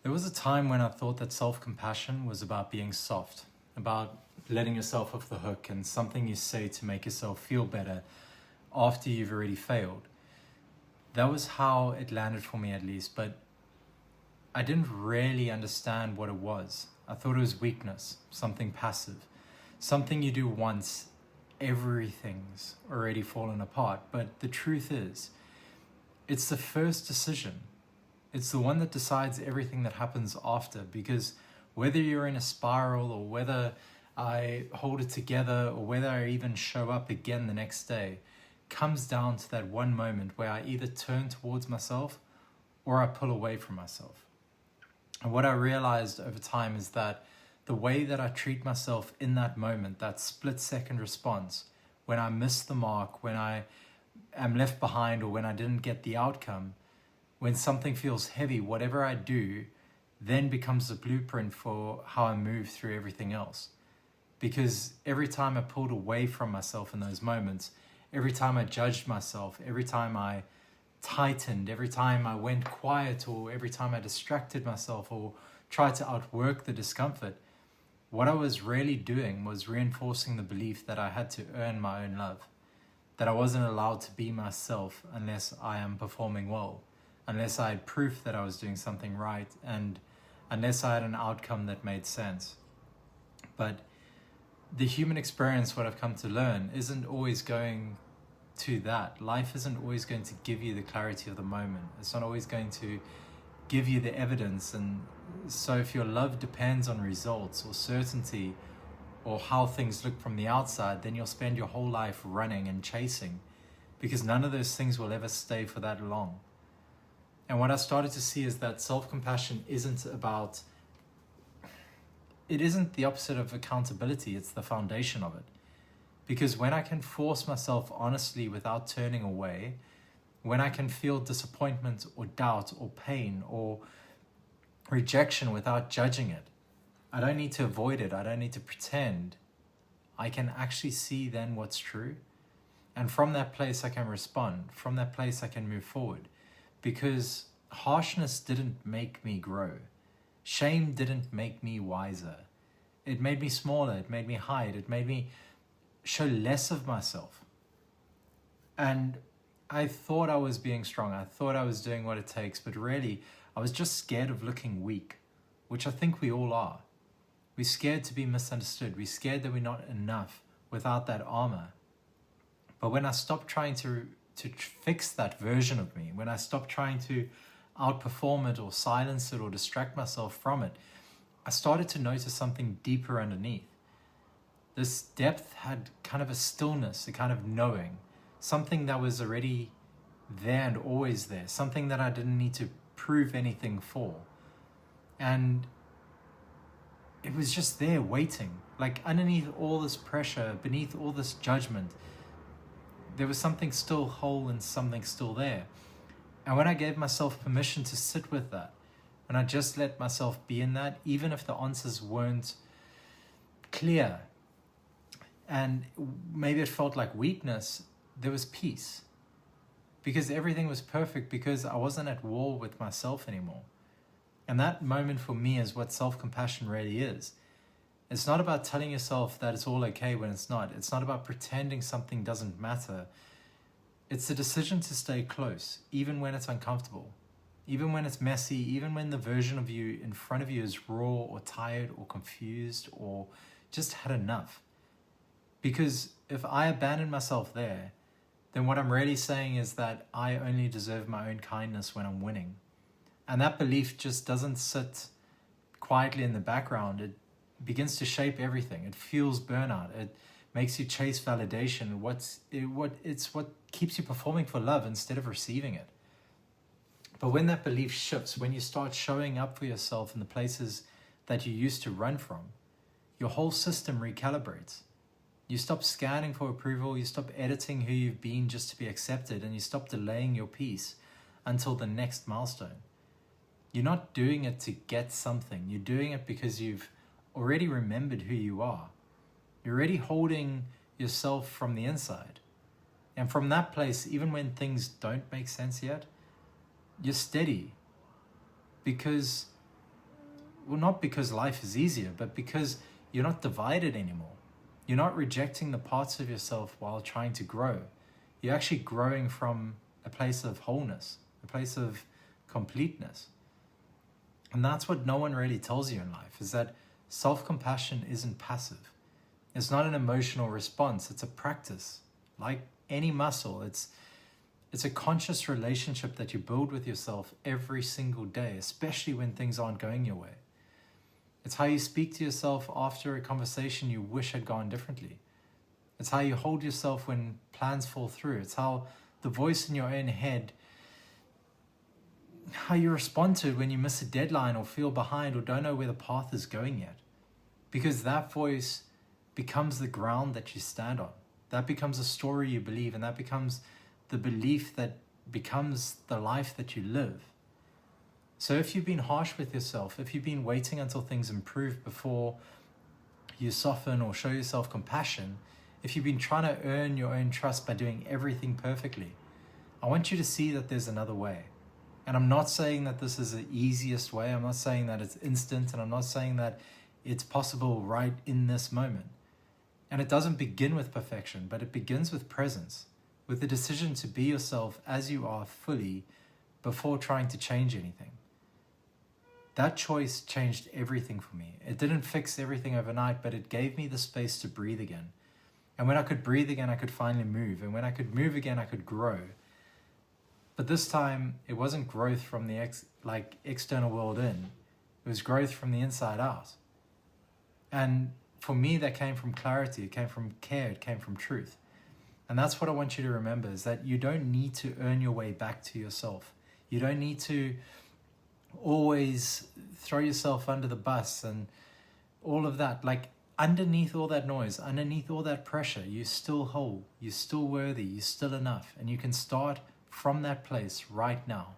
There was a time when I thought that self-compassion was about being soft, about letting yourself off the hook and something you say to make yourself feel better after you've already failed. That was how it landed for me, at least, but I didn't really understand what it was. I thought it was weakness, something passive, something you do once, everything's already fallen apart. But the truth is, it's the first decision. It's the one that decides everything that happens after, because whether you're in a spiral or whether I hold it together or whether I even show up again the next day comes down to that one moment where I either turn towards myself or I pull away from myself. And what I realized over time is that the way that I treat myself in that moment, that split-second response, when I miss the mark, when I am left behind or when I didn't get the outcome, when something feels heavy, whatever I do then becomes the blueprint for how I move through everything else. Because every time I pulled away from myself in those moments, every time I judged myself, every time I tightened, every time I went quiet, or every time I distracted myself or tried to outwork the discomfort, what I was really doing was reinforcing the belief that I had to earn my own love, that I wasn't allowed to be myself unless I am performing well, unless I had proof that I was doing something right, and unless I had an outcome that made sense. But the human experience, what I've come to learn, isn't always going to that. Life isn't always going to give you the clarity of the moment. It's not always going to give you the evidence. And so if your love depends on results or certainty or how things look from the outside, then you'll spend your whole life running and chasing, because none of those things will ever stay for that long. And what I started to see is that self-compassion isn't the opposite of accountability, it's the foundation of it. Because when I can force myself honestly without turning away, when I can feel disappointment or doubt or pain or rejection without judging it, I don't need to avoid it, I don't need to pretend. I can actually see then what's true. And from that place I can respond, from that place I can move forward. Because harshness didn't make me grow. Shame didn't make me wiser. It made me smaller, it made me hide, it made me show less of myself. And I thought I was being strong, I thought I was doing what it takes, but really I was just scared of looking weak, which I think we all are. We're scared to be misunderstood, we're scared that we're not enough without that armor. But when I stopped trying to fix that version of me, when I stopped trying to outperform it or silence it or distract myself from it, I started to notice something deeper underneath. This depth had kind of a stillness, a kind of knowing, something that was already there and always there, something that I didn't need to prove anything for. And it was just there waiting, like underneath all this pressure, beneath all this judgment, there was something still whole and something still there. And when I gave myself permission to sit with that, when I just let myself be in that, even if the answers weren't clear, and maybe it felt like weakness, there was peace. Because everything was perfect, because I wasn't at war with myself anymore. And that moment for me is what self-compassion really is. It's not about telling yourself that it's all okay when it's not. It's not about pretending something doesn't matter. It's the decision to stay close, even when it's uncomfortable, even when it's messy, even when the version of you in front of you is raw or tired or confused or just had enough. Because if I abandon myself there, then what I'm really saying is that I only deserve my own kindness when I'm winning. And that belief just doesn't sit quietly in the background. It begins to shape everything. It fuels burnout. It makes you chase validation. It's what keeps you performing for love instead of receiving it. But when that belief shifts, when you start showing up for yourself in the places that you used to run from, your whole system recalibrates. You stop scanning for approval, you stop editing who you've been just to be accepted, and you stop delaying your peace until the next milestone. You're not doing it to get something. You're doing it because you've already remembered who you are. You're already holding yourself from the inside. And from that place, even when things don't make sense yet, you're steady. Because well, not because life is easier, but because you're not divided anymore. You're not rejecting the parts of yourself while trying to grow. You're actually growing from a place of wholeness, a place of completeness. And that's what no one really tells you in life, is that self-compassion isn't passive. It's not an emotional response. It's a practice. Like any muscle, it's a conscious relationship that you build with yourself every single day, especially when things aren't going your way. It's how you speak to yourself after a conversation you wish had gone differently. It's how you hold yourself when plans fall through. It's how the voice in your own head, how you respond to it when you miss a deadline or feel behind or don't know where the path is going yet. Because that voice becomes the ground that you stand on. That becomes a story you believe, and that becomes the belief that becomes the life that you live. So if you've been harsh with yourself, if you've been waiting until things improve before you soften or show yourself compassion, if you've been trying to earn your own trust by doing everything perfectly, I want you to see that there's another way. And I'm not saying that this is the easiest way. I'm not saying that it's instant, and I'm not saying that it's possible right in this moment. And it doesn't begin with perfection, but it begins with presence, with the decision to be yourself as you are fully before trying to change anything. That choice changed everything for me. It didn't fix everything overnight, but it gave me the space to breathe again. And when I could breathe again, I could finally move. And when I could move again, I could grow. But this time, it wasn't growth from the external world in. It was growth from the inside out. And for me, that came from clarity. It came from care. It came from truth. And that's what I want you to remember, is that you don't need to earn your way back to yourself. You don't need to always throw yourself under the bus and all of that. Like, underneath all that noise, underneath all that pressure, you're still whole, you're still worthy, you're still enough. And you can start from that place right now.